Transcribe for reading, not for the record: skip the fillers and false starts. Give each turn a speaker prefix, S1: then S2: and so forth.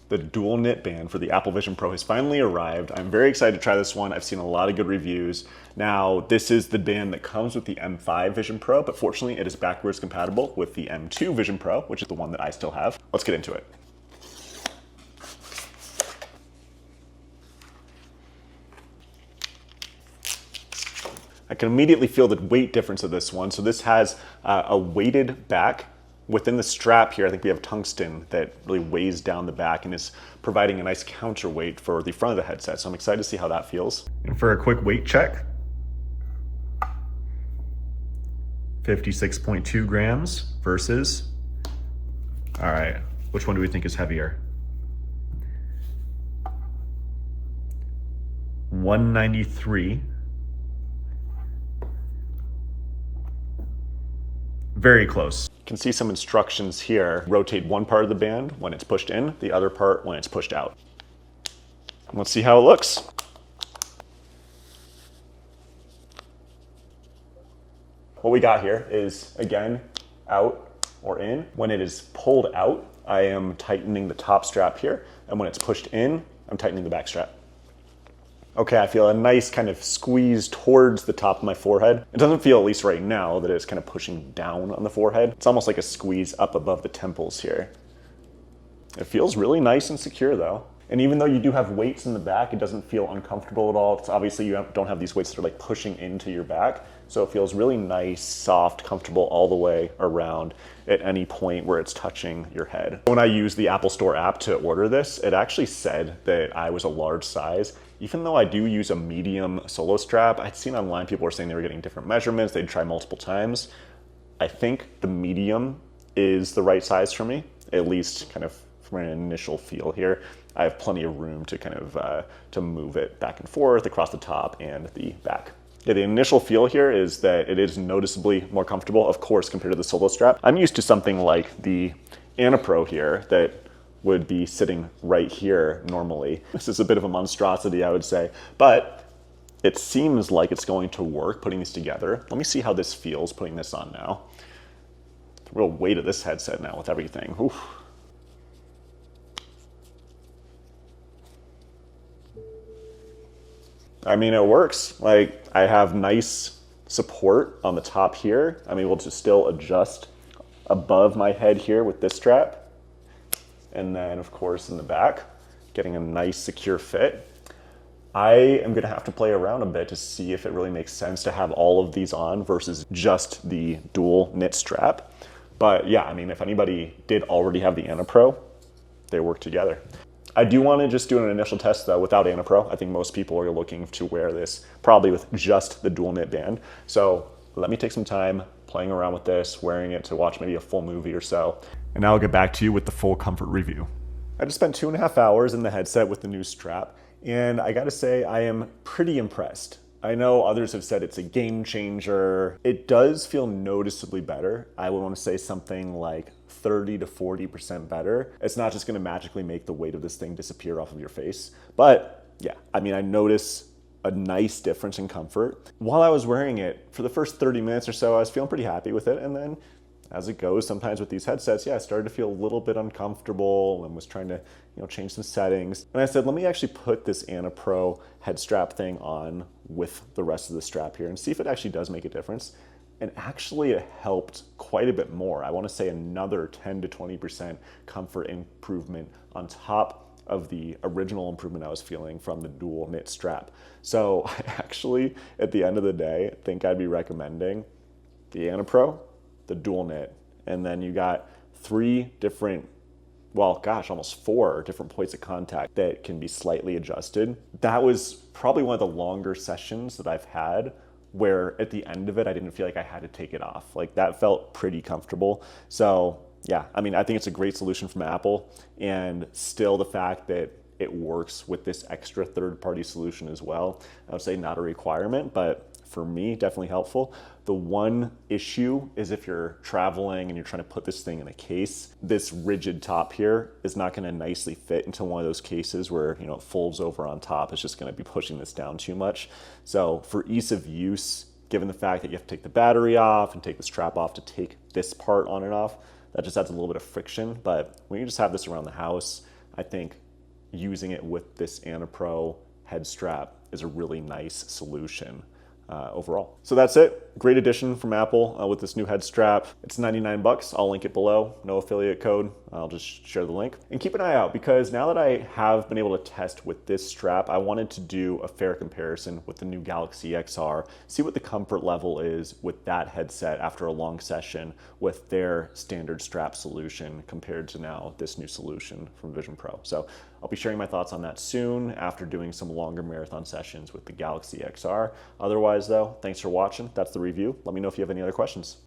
S1: The dual knit band for the Apple Vision Pro has finally arrived. I'm very excited to try this one. I've seen a lot of good reviews. Now, this is the band that comes with the M5 Vision Pro, but fortunately it is backwards compatible with the M2 Vision Pro, which is the one that I still have. Let's get into it. I can immediately feel the weight difference of this one. So this has a weighted back. Within the strap here, I think we have tungsten that really weighs down the back and is providing a nice counterweight for the front of the headset. So I'm excited to see how that feels. And for a quick weight check, 56.2 grams versus, all right, which one do we think is heavier? 193. Very close. You can see some instructions here. Rotate one part of the band when it's pushed in, the other part when it's pushed out. Let's see how it looks. What we got here is, again, out or in. When it is pulled out, I am tightening the top strap here, and when it's pushed in, I'm tightening the back strap. Okay, I feel a nice kind of squeeze towards the top of my forehead. It doesn't feel, at least right now, that it's kind of pushing down on the forehead. It's almost like a squeeze up above the temples here. It feels really nice and secure though. And even though you do have weights in the back, it doesn't feel uncomfortable at all. It's obviously you don't have these weights that are like pushing into your back. So it feels really nice, soft, comfortable all the way around at any point where it's touching your head. When I used the Apple Store app to order this, it actually said that I was a large size. Even though I do use a medium solo strap, I'd seen online people were saying they were getting different measurements, they'd try multiple times. I think the medium is the right size for me, at least kind of from an initial feel here. I have plenty of room to kind of to move it back and forth across the top and the back. Yeah, the initial feel here is that it is noticeably more comfortable, of course, compared to the solo strap. I'm used to something like the Anapro here that would be sitting right here normally. This is a bit of a monstrosity, I would say, but it seems like it's going to work putting these together. Let me see how this feels putting this on now. The real weight of this headset now with everything. Oof. I mean, it works. Like, I have nice support on the top here. I'm able to still adjust above my head here with this strap. And then, of course, in the back, getting a nice secure fit. I am gonna have to play around a bit to see if it really makes sense to have all of these on versus just the dual knit strap. But yeah, I mean, if anybody did already have the Anapro, they work together. I do want to just do an initial test though without Anapro. I think most people are looking to wear this probably with just the dual knit band. So let me take some time playing around with this, wearing it to watch maybe a full movie or so. And now I'll get back to you with the full comfort review. I just spent 2.5 hours in the headset with the new strap, and I gotta say I am pretty impressed. I know others have said it's a game changer. It does feel noticeably better. I would want to say something like 30 to 40% better. It's not just gonna magically make the weight of this thing disappear off of your face. But yeah, I mean, I notice a nice difference in comfort. While I was wearing it, for the first 30 minutes or so, I was feeling pretty happy with it. And then as it goes, sometimes with these headsets, yeah, I started to feel a little bit uncomfortable and was trying to, change some settings. And I said, let me actually put this Anapro head strap thing on with the rest of the strap here and see if it actually does make a difference. And actually it helped quite a bit more. I want to say another 10 to 20% comfort improvement on top of the original improvement I was feeling from the dual knit strap. So I actually, at the end of the day, think I'd be recommending the Anapro, the dual knit, and then you got 3 different, well, gosh, almost 4 different points of contact that can be slightly adjusted. That was probably one of the longer sessions that I've had where at the end of it, I didn't feel like I had to take it off. Like, that felt pretty comfortable. So yeah, I mean, I think it's a great solution from Apple, and still the fact that it works with this extra third-party solution as well, I would say not a requirement, but for me, definitely helpful. The one issue is if you're traveling and you're trying to put this thing in a case, this rigid top here is not gonna nicely fit into one of those cases where, it folds over on top. It's just gonna be pushing this down too much. So for ease of use, given the fact that you have to take the battery off and take the strap off to take this part on and off, that just adds a little bit of friction. But when you just have this around the house, I think using it with this Anapro head strap is a really nice solution overall. So that's it. Great addition from Apple with this new head strap. It's 99 bucks. I'll link it below. No affiliate code. I'll just share the link. And keep an eye out, because now that I have been able to test with this strap, I wanted to do a fair comparison with the new Galaxy XR, see what the comfort level is with that headset after a long session with their standard strap solution compared to now this new solution from Vision Pro. So I'll be sharing my thoughts on that soon after doing some longer marathon sessions with the Galaxy XR. Otherwise though, thanks for watching. That's the review. Let me know if you have any other questions.